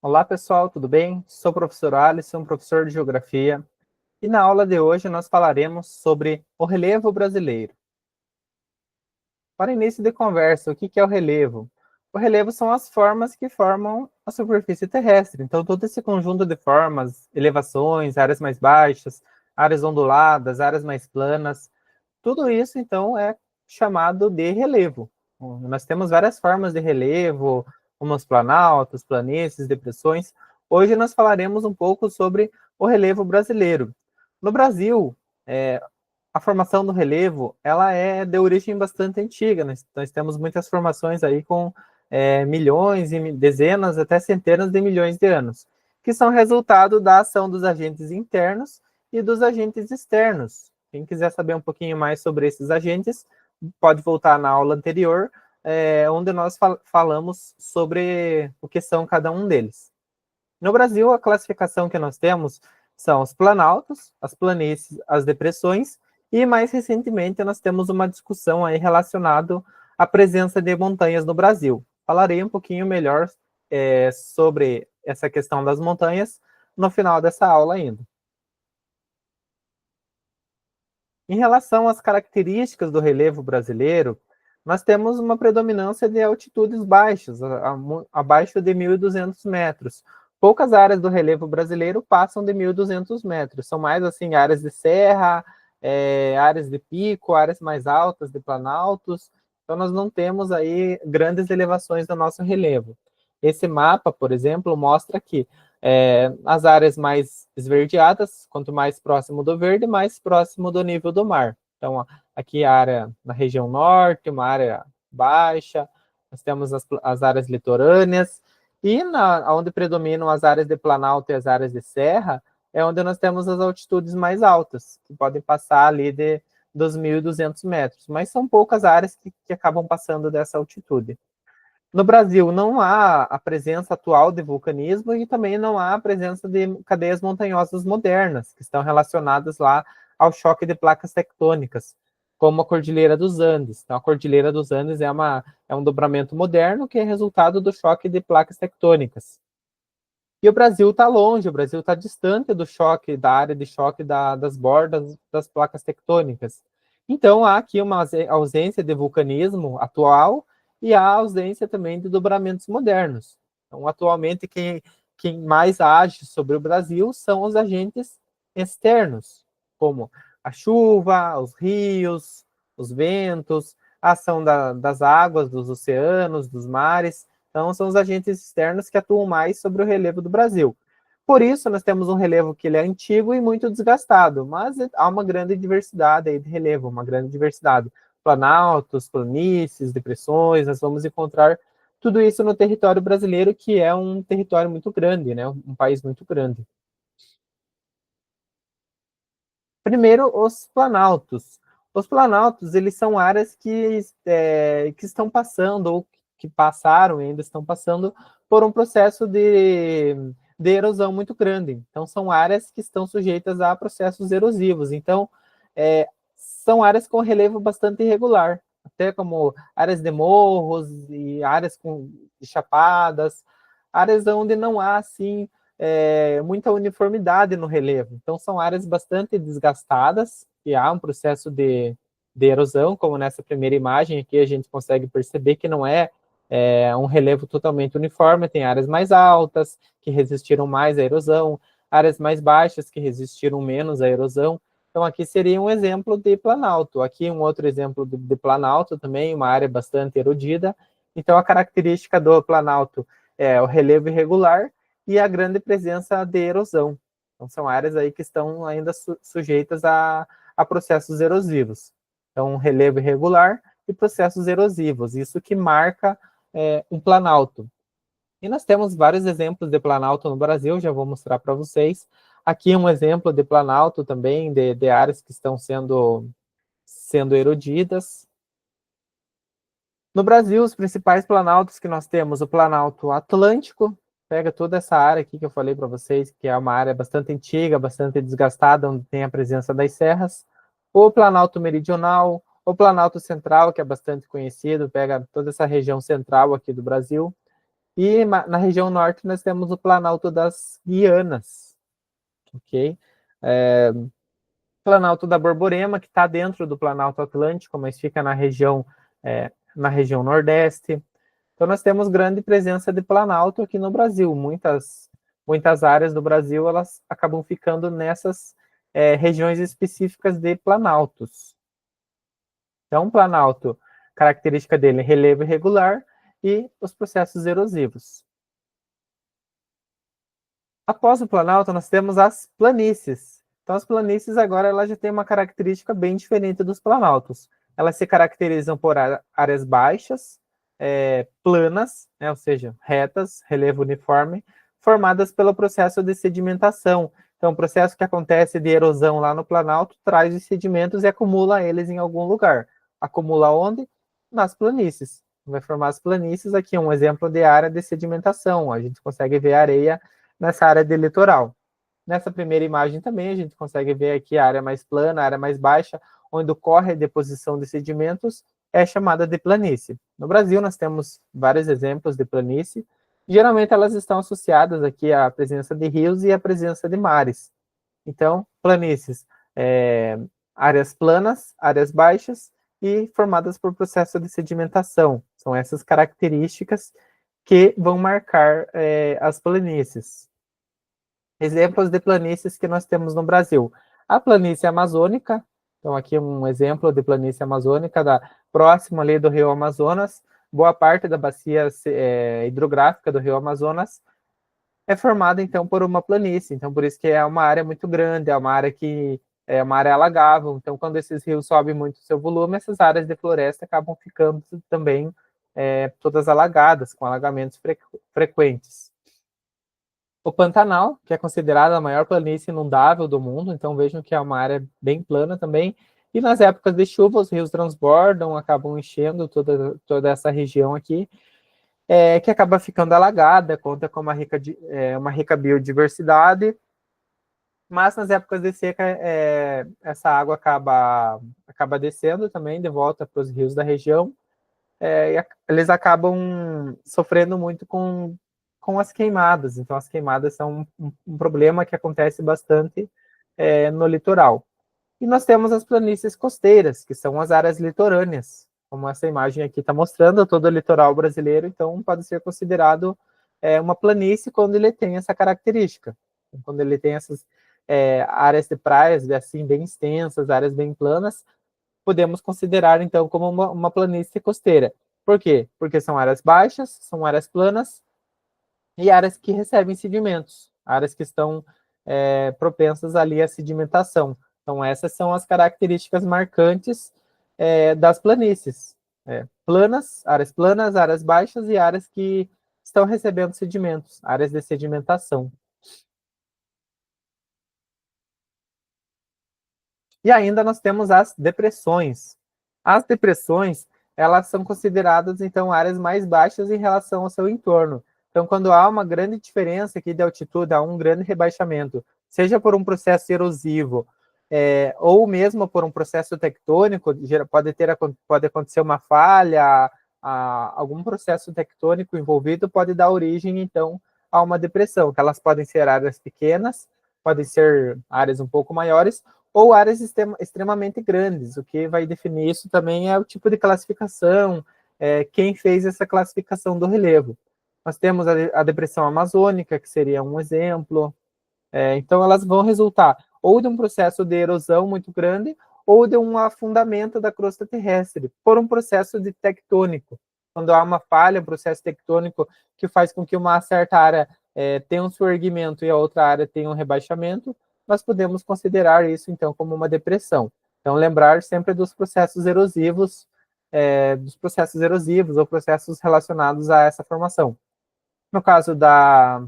Olá pessoal, tudo bem? Sou o professor Alisson, professor de Geografia, e na aula de hoje nós falaremos sobre o relevo brasileiro. Para início de conversa, o que é o relevo? O relevo são as formas que formam a superfície terrestre. Então, todo esse conjunto de formas, elevações, áreas mais baixas, áreas onduladas, áreas mais planas, tudo isso, então, é chamado de relevo. Nós temos várias formas de relevo, como os planaltos, planícies, depressões. Hoje nós falaremos um pouco sobre o relevo brasileiro. No Brasil, a formação do relevo, ela é de origem bastante antiga. Nós temos muitas formações aí com milhões e dezenas, até centenas de milhões de anos, que são resultado da ação dos agentes internos e dos agentes externos. Quem quiser saber um pouquinho mais sobre esses agentes, pode voltar na aula anterior, onde nós falamos sobre o que são cada um deles. No Brasil, a classificação que nós temos são os planaltos, as planícies, as depressões, e mais recentemente nós temos uma discussão aí relacionada à presença de montanhas no Brasil. Falarei um pouquinho melhor sobre essa questão das montanhas no final dessa aula ainda. Em relação às características do relevo brasileiro, nós temos uma predominância de altitudes baixas, abaixo de 1.200 metros. Poucas áreas do relevo brasileiro passam de 1.200 metros. São mais assim áreas de serra, áreas de pico, áreas mais altas de planaltos. Então nós não temos aí grandes elevações do nosso relevo. Esse mapa, por exemplo, mostra que as áreas mais esverdeadas, quanto mais próximo do verde, mais próximo do nível do mar. Então, aqui a área na região norte, uma área baixa, nós temos as áreas litorâneas, e onde predominam as áreas de planalto e as áreas de serra, é onde nós temos as altitudes mais altas, que podem passar ali dos 1.200 metros, mas são poucas áreas que acabam passando dessa altitude. No Brasil, não há a presença atual de vulcanismo e também não há a presença de cadeias montanhosas modernas, que estão relacionadas lá ao choque de placas tectônicas, como a Cordilheira dos Andes. Então, a Cordilheira dos Andes é um dobramento moderno que é resultado do choque de placas tectônicas. E o Brasil está longe, o Brasil está distante do choque, da área de choque das bordas das placas tectônicas. Então, há aqui uma ausência de vulcanismo atual e há ausência também de dobramentos modernos. Então, atualmente, quem mais age sobre o Brasil são os agentes externos, como a chuva, os rios, os ventos, a ação das águas, dos oceanos, dos mares. Então, são os agentes externos que atuam mais sobre o relevo do Brasil. Por isso, nós temos um relevo que ele é antigo e muito desgastado, mas há uma grande diversidade aí de relevo, uma grande diversidade. Planaltos, planícies, depressões, nós vamos encontrar tudo isso no território brasileiro, que é um território muito grande, né? Um país muito grande. Primeiro, os planaltos. Os planaltos, eles são áreas que estão passando, ou que passaram e ainda estão passando, por um processo de erosão muito grande. Então, são áreas que estão sujeitas a processos erosivos. Então, são áreas com relevo bastante irregular, até como áreas de morros e áreas de chapadas, áreas onde não há, assim, muita uniformidade no relevo. Então, são áreas bastante desgastadas, e há um processo de erosão, como nessa primeira imagem aqui a gente consegue perceber que não é um relevo totalmente uniforme, tem áreas mais altas, que resistiram mais à erosão, áreas mais baixas, que resistiram menos à erosão. Então, aqui seria um exemplo de planalto. Aqui um outro exemplo de planalto também, uma área bastante erodida. Então, a característica do planalto é o relevo irregular e a grande presença de erosão. Então, são áreas aí que estão ainda sujeitas a processos erosivos. Então, relevo irregular e processos erosivos. Isso que marca um planalto. E nós temos vários exemplos de planalto no Brasil, já vou mostrar para vocês. Aqui um exemplo de planalto também, de áreas que estão sendo erodidas. No Brasil, os principais planaltos que nós temos, o Planalto Atlântico, pega toda essa área aqui que eu falei para vocês, que é uma área bastante antiga, bastante desgastada, onde tem a presença das serras. O Planalto Meridional, o Planalto Central, que é bastante conhecido, pega toda essa região central aqui do Brasil. E na região norte nós temos o Planalto das Guianas, ok? Planalto da Borborema, que está dentro do Planalto Atlântico, mas fica na região nordeste. Então, nós temos grande presença de planalto aqui no Brasil. Muitas áreas do Brasil elas acabam ficando nessas regiões específicas de planaltos. Então, planalto, característica dele, relevo irregular e os processos erosivos. Após o planalto, nós temos as planícies. Então, as planícies agora elas já têm uma característica bem diferente dos planaltos. Elas se caracterizam por áreas baixas, planas, né, ou seja, retas, relevo uniforme, formadas pelo processo de sedimentação. Então, o processo que acontece de erosão lá no planalto traz os sedimentos e acumula eles em algum lugar. Acumula onde? Nas planícies. Vai formar as planícies. Aqui um exemplo de área de sedimentação. A gente consegue ver areia nessa área de litoral. Nessa primeira imagem também a gente consegue ver aqui a área mais plana, a área mais baixa, onde ocorre a deposição de sedimentos, é chamada de planície. No Brasil nós temos vários exemplos de planície. Geralmente elas estão associadas aqui à presença de rios e à presença de mares. Então, planícies, áreas planas, áreas baixas e formadas por processo de sedimentação. São essas características que vão marcar as planícies. Exemplos de planícies que nós temos no Brasil. A planície amazônica, então aqui um exemplo de planície amazônica, próximo ali do Rio Amazonas, boa parte da bacia hidrográfica do Rio Amazonas é formada, então, por uma planície. Então, por isso que é uma área muito grande, é uma área alagável. Então, quando esses rios sobem muito o seu volume, essas áreas de floresta acabam ficando também todas alagadas, com alagamentos frequentes. O Pantanal, que é considerada a maior planície inundável do mundo, então vejam que é uma área bem plana também. E nas épocas de chuva, os rios transbordam, acabam enchendo toda essa região aqui, que acaba ficando alagada, conta com uma rica biodiversidade, mas nas épocas de seca, essa água acaba descendo também de volta para os rios da região, e eles acabam sofrendo muito com as queimadas. Então, as queimadas são um problema que acontece bastante no litoral. E nós temos as planícies costeiras, que são as áreas litorâneas, como essa imagem aqui está mostrando, todo o litoral brasileiro, então pode ser considerado uma planície quando ele tem essa característica. Quando ele tem essas áreas de praias assim, bem extensas, áreas bem planas, podemos considerar, então, como uma planície costeira. Por quê? Porque são áreas baixas, são áreas planas e áreas que recebem sedimentos, áreas que estão propensas ali à sedimentação. Então, essas são as características marcantes das planícies. Planas, áreas baixas e áreas que estão recebendo sedimentos, áreas de sedimentação. E ainda nós temos as depressões. As depressões, elas são consideradas, então, áreas mais baixas em relação ao seu entorno. Então, quando há uma grande diferença aqui de altitude, há um grande rebaixamento, seja por um processo erosivo, ou mesmo por um processo tectônico, pode acontecer uma falha, algum processo tectônico envolvido pode dar origem, então, a uma depressão, que elas podem ser áreas pequenas, podem ser áreas um pouco maiores, ou áreas extremamente grandes. O que vai definir isso também é o tipo de classificação, quem fez essa classificação do relevo. Nós temos a depressão amazônica, que seria um exemplo. Então, elas vão resultar ou de um processo de erosão muito grande, ou de um afundamento da crosta terrestre, por um processo de tectônico. Quando há uma falha, um processo tectônico que faz com que uma certa área tenha um surgimento e a outra área tenha um rebaixamento, nós podemos considerar isso, então, como uma depressão. Então, lembrar sempre dos processos erosivos ou processos relacionados a essa formação. No caso da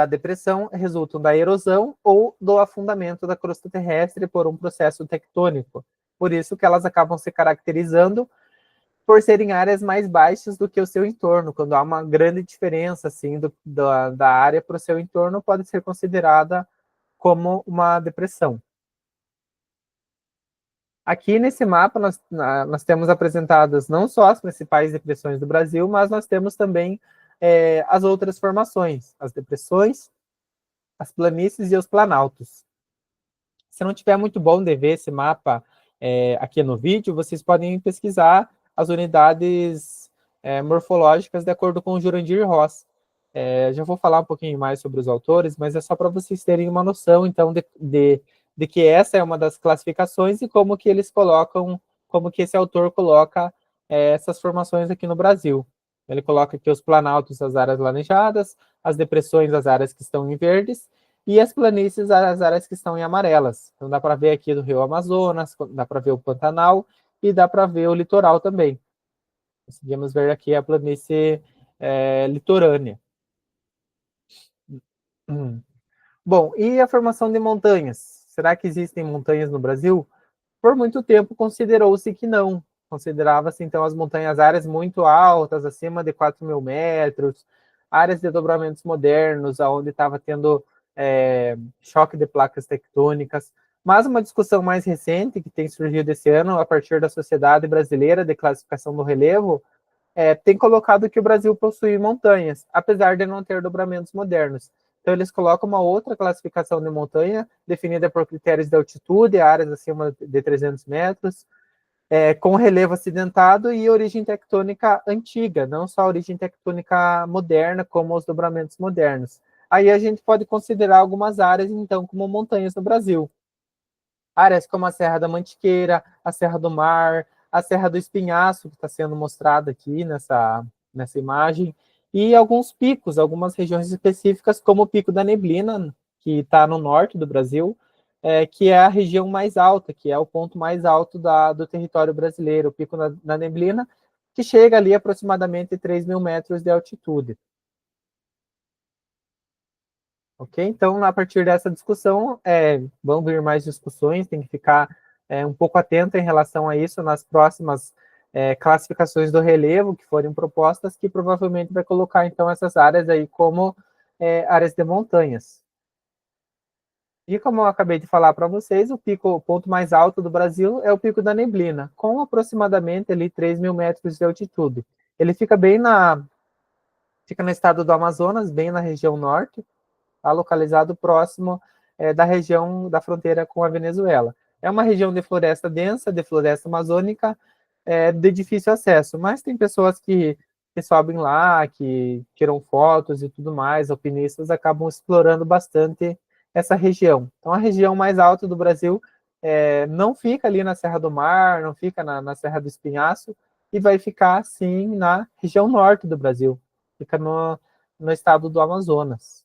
depressão, resultam da erosão ou do afundamento da crosta terrestre por um processo tectônico. Por isso que elas acabam se caracterizando por serem áreas mais baixas do que o seu entorno. Quando há uma grande diferença assim, da área para o seu entorno, pode ser considerada como uma depressão. Aqui nesse mapa nós temos apresentadas não só as principais depressões do Brasil, mas nós temos também as outras formações, as depressões, as planícies e os planaltos. Se não tiver muito bom de ver esse mapa aqui no vídeo, vocês podem pesquisar as unidades morfológicas de acordo com o Jurandir Ross. Já vou falar um pouquinho mais sobre os autores, mas é só para vocês terem uma noção, então, de que essa é uma das classificações e como que eles colocam, como que esse autor coloca essas formações aqui no Brasil. Ele coloca aqui os planaltos, as áreas laranjadas, as depressões, as áreas que estão em verdes, e as planícies, as áreas que estão em amarelas. Então dá para ver aqui do Rio Amazonas, dá para ver o Pantanal e dá para ver o litoral também. Conseguimos ver aqui a planície litorânea. Bom, e a formação de montanhas? Será que existem montanhas no Brasil? Por muito tempo considerou-se que não. Considerava-se, então, as montanhas áreas muito altas, acima de 4.000 metros, áreas de dobramentos modernos, onde estava tendo choque de placas tectônicas. Mas uma discussão mais recente, que tem surgido esse ano, a partir da Sociedade Brasileira de Classificação do Relevo, tem colocado que o Brasil possui montanhas, apesar de não ter dobramentos modernos. Então, eles colocam uma outra classificação de montanha, definida por critérios de altitude, áreas acima de 300 metros, com relevo acidentado e origem tectônica antiga, não só a origem tectônica moderna, como os dobramentos modernos. Aí a gente pode considerar algumas áreas, então, como montanhas no Brasil. Áreas como a Serra da Mantiqueira, a Serra do Mar, a Serra do Espinhaço, que está sendo mostrada aqui nessa imagem, e alguns picos, algumas regiões específicas, como o Pico da Neblina, que está no norte do Brasil, que é a região mais alta, que é o ponto mais alto do território brasileiro, o Pico da Neblina, que chega ali a aproximadamente 3.000 metros de altitude. Ok? Então, a partir dessa discussão, vão vir mais discussões, tem que ficar um pouco atento em relação a isso nas próximas classificações do relevo que forem propostas, que provavelmente vai colocar, então, essas áreas aí como áreas de montanhas. E como eu acabei de falar para vocês, o ponto mais alto do Brasil é o Pico da Neblina, com aproximadamente ali 3.000 metros de altitude. Ele fica fica no estado do Amazonas, bem na região norte, tá localizado próximo da região da fronteira com a Venezuela. É uma região de floresta densa, de floresta amazônica, de difícil acesso, mas tem pessoas que sobem lá, que tiram fotos e tudo mais, alpinistas acabam explorando bastante essa região. Então, a região mais alta do Brasil não fica ali na Serra do Mar, não fica na Serra do Espinhaço, e vai ficar, sim, na região norte do Brasil, fica no estado do Amazonas.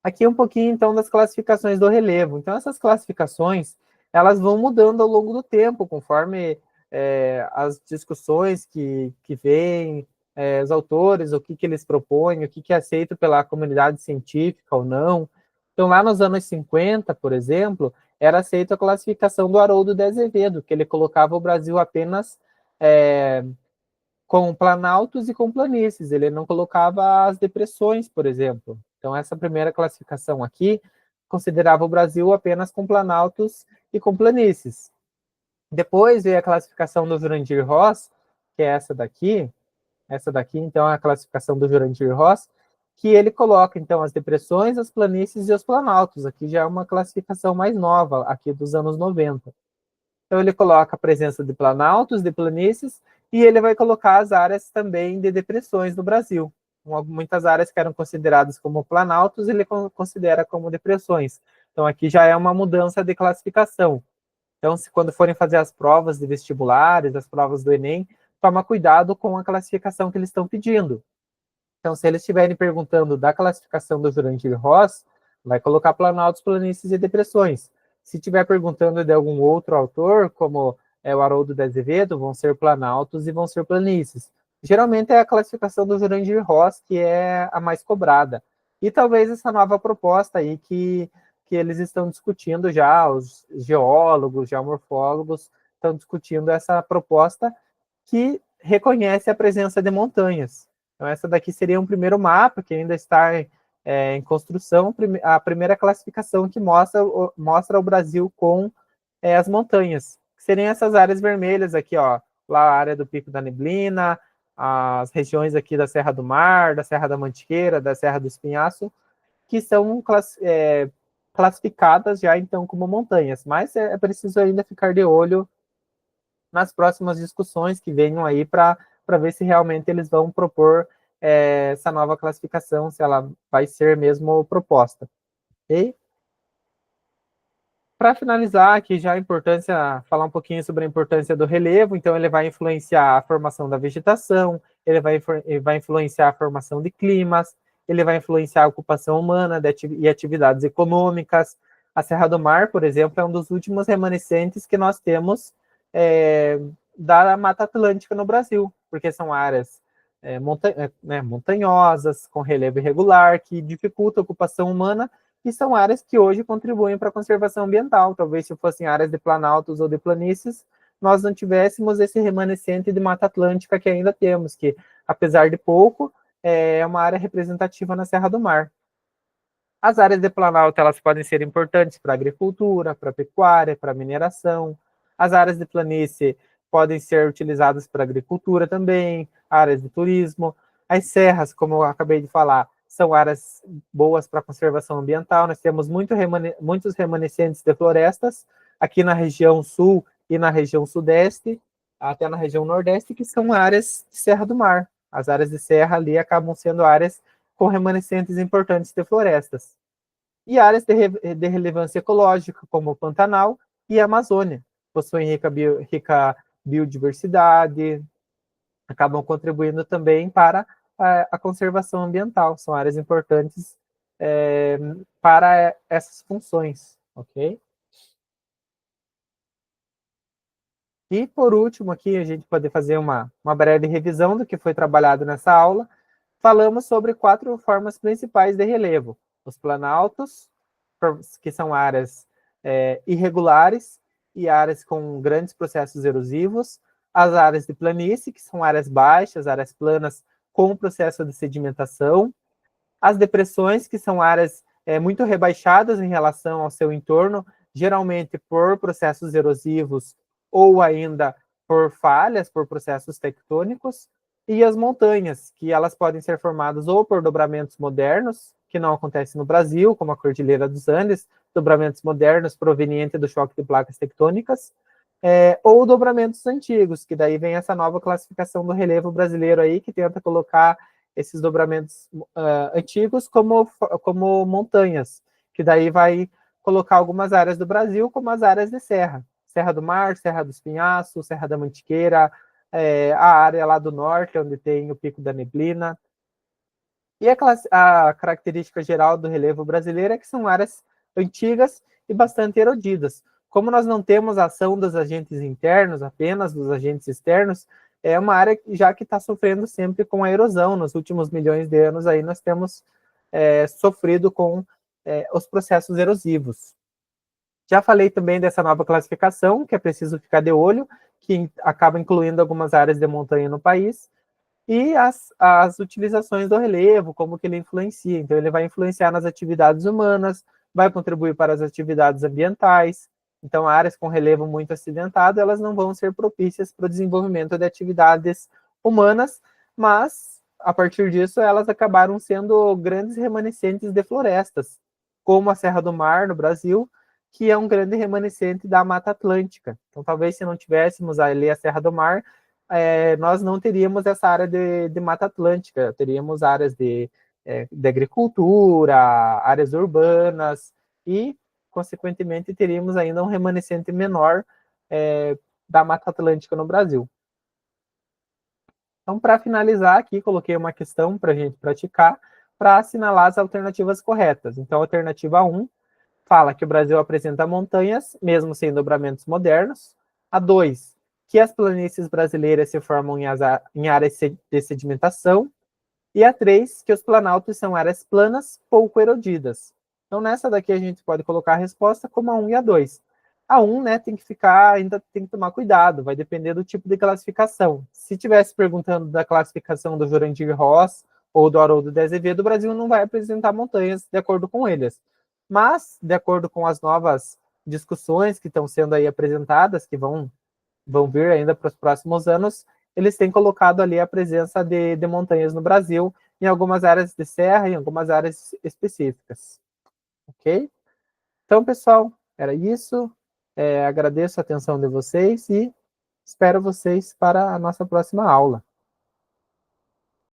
Aqui um pouquinho, então, das classificações do relevo. Então, essas classificações, elas vão mudando ao longo do tempo, conforme as discussões que vêm, os autores, o que eles propõem, o que é aceito pela comunidade científica ou não. Então, lá nos anos 50, por exemplo, era aceita a classificação do Haroldo de Azevedo, que ele colocava o Brasil apenas com planaltos e com planícies, ele não colocava as depressões, por exemplo. Então, essa primeira classificação aqui considerava o Brasil apenas com planaltos e com planícies. Depois veio a classificação do Jurandir Ross, que é essa daqui, então, é a classificação do Jurandir Ross, que ele coloca, então, as depressões, as planícies e os planaltos. Aqui já é uma classificação mais nova, aqui dos anos 90. Então, ele coloca a presença de planaltos, de planícies, e ele vai colocar as áreas também de depressões no Brasil. Muitas áreas que eram consideradas como planaltos, ele considera como depressões. Então, aqui já é uma mudança de classificação. Então, quando forem fazer as provas de vestibulares, as provas do Enem, toma cuidado com a classificação que eles estão pedindo. Então, se eles estiverem perguntando da classificação do Jurandir Ross, vai colocar planaltos, planícies e depressões. Se estiver perguntando de algum outro autor, como o Haroldo de Azevedo, vão ser planaltos e vão ser planícies. Geralmente é a classificação do Jurandir Ross que é a mais cobrada. E talvez essa nova proposta aí que eles estão discutindo já, os geólogos, geomorfólogos, estão discutindo essa proposta que reconhece a presença de montanhas. Então, essa daqui seria um primeiro mapa que ainda está em construção, a primeira classificação que mostra o Brasil com as montanhas. Seriam essas áreas vermelhas aqui, ó, lá a área do Pico da Neblina, as regiões aqui da Serra do Mar, da Serra da Mantiqueira, da Serra do Espinhaço, que são classificadas já então como montanhas, mas é preciso ainda ficar de olho nas próximas discussões que venham aí para ver se realmente eles vão propor essa nova classificação, se ela vai ser mesmo proposta. Ok? Para finalizar, aqui já a importância, falar um pouquinho sobre a importância do relevo, então ele vai influenciar a formação da vegetação, ele vai influenciar a formação de climas, ele vai influenciar a ocupação humana e atividades econômicas. A Serra do Mar, por exemplo, é um dos últimos remanescentes que nós temos da Mata Atlântica no Brasil, porque são áreas montanhosas, com relevo irregular, que dificulta a ocupação humana, e são áreas que hoje contribuem para a conservação ambiental. Talvez se fossem áreas de planaltos ou de planícies, nós não tivéssemos esse remanescente de Mata Atlântica que ainda temos, que, apesar de pouco, é uma área representativa na Serra do Mar. As áreas de planalto, elas podem ser importantes para a agricultura, para a pecuária, para a mineração. As áreas de planície podem ser utilizadas para a agricultura também, áreas de turismo. As serras, como eu acabei de falar, são áreas boas para a conservação ambiental. Nós temos muitos remanescentes de florestas aqui na região sul e na região sudeste, até na região nordeste, que são áreas de Serra do Mar. As áreas de serra ali acabam sendo áreas com remanescentes importantes de florestas. E áreas de relevância ecológica, como o Pantanal e a Amazônia, possuem rica biodiversidade, acabam contribuindo também para a conservação ambiental. São áreas importantes para essas funções, ok? E, por último, aqui a gente pode fazer uma breve revisão do que foi trabalhado nessa aula. Falamos sobre 4 formas principais de relevo. Os planaltos, que são áreas irregulares e áreas com grandes processos erosivos. As áreas de planície, que são áreas baixas, áreas planas com processo de sedimentação. As depressões, que são áreas muito rebaixadas em relação ao seu entorno, geralmente por processos erosivos ou ainda por falhas, por processos tectônicos. E as montanhas, que elas podem ser formadas ou por dobramentos modernos, que não acontece no Brasil, como a Cordilheira dos Andes, dobramentos modernos provenientes do choque de placas tectônicas, ou dobramentos antigos, que daí vem essa nova classificação do relevo brasileiro aí, que tenta colocar esses dobramentos antigos como montanhas, que daí vai colocar algumas áreas do Brasil como as áreas de serra. Serra do Mar, Serra do Espinhaço, Serra da Mantiqueira, a área lá do norte, onde tem o Pico da Neblina. E a característica geral do relevo brasileiro é que são áreas antigas e bastante erodidas. Como nós não temos a ação dos agentes internos, apenas dos agentes externos, é uma área já que está sofrendo sempre com a erosão. Nos últimos milhões de anos aí nós temos sofrido com os processos erosivos. Já falei também dessa nova classificação, que é preciso ficar de olho, que acaba incluindo algumas áreas de montanha no país, e as utilizações do relevo, como que ele influencia. Então, ele vai influenciar nas atividades humanas, vai contribuir para as atividades ambientais. Então, áreas com relevo muito acidentado, elas não vão ser propícias para o desenvolvimento de atividades humanas, mas, a partir disso, elas acabaram sendo grandes remanescentes de florestas, como a Serra do Mar, no Brasil, que é um grande remanescente da Mata Atlântica. Então, talvez se não tivéssemos ali a Serra do Mar, nós não teríamos essa área de Mata Atlântica, teríamos áreas de agricultura, áreas urbanas e, consequentemente, teríamos ainda um remanescente menor da Mata Atlântica no Brasil. Então, para finalizar aqui, coloquei uma questão para a gente praticar, para assinalar as alternativas corretas. Então, a alternativa 1 fala que o Brasil apresenta montanhas, mesmo sem dobramentos modernos. A 2, que as planícies brasileiras se formam em áreas de sedimentação. E a 3, que os planaltos são áreas planas, pouco erodidas. Então, nessa daqui a gente pode colocar a resposta como a 1 e a 2. A 1, né, ainda tem que tomar cuidado, vai depender do tipo de classificação. Se estivesse perguntando da classificação do Jurandir Ross ou do Haroldo de Azevedo, o Brasil não vai apresentar montanhas de acordo com eles. Mas, de acordo com as novas discussões que estão sendo aí apresentadas, que vão vir ainda para os próximos anos, eles têm colocado ali a presença de montanhas no Brasil, em algumas áreas de serra, em algumas áreas específicas. Ok? Então, pessoal, era isso. Agradeço a atenção de vocês e espero vocês para a nossa próxima aula.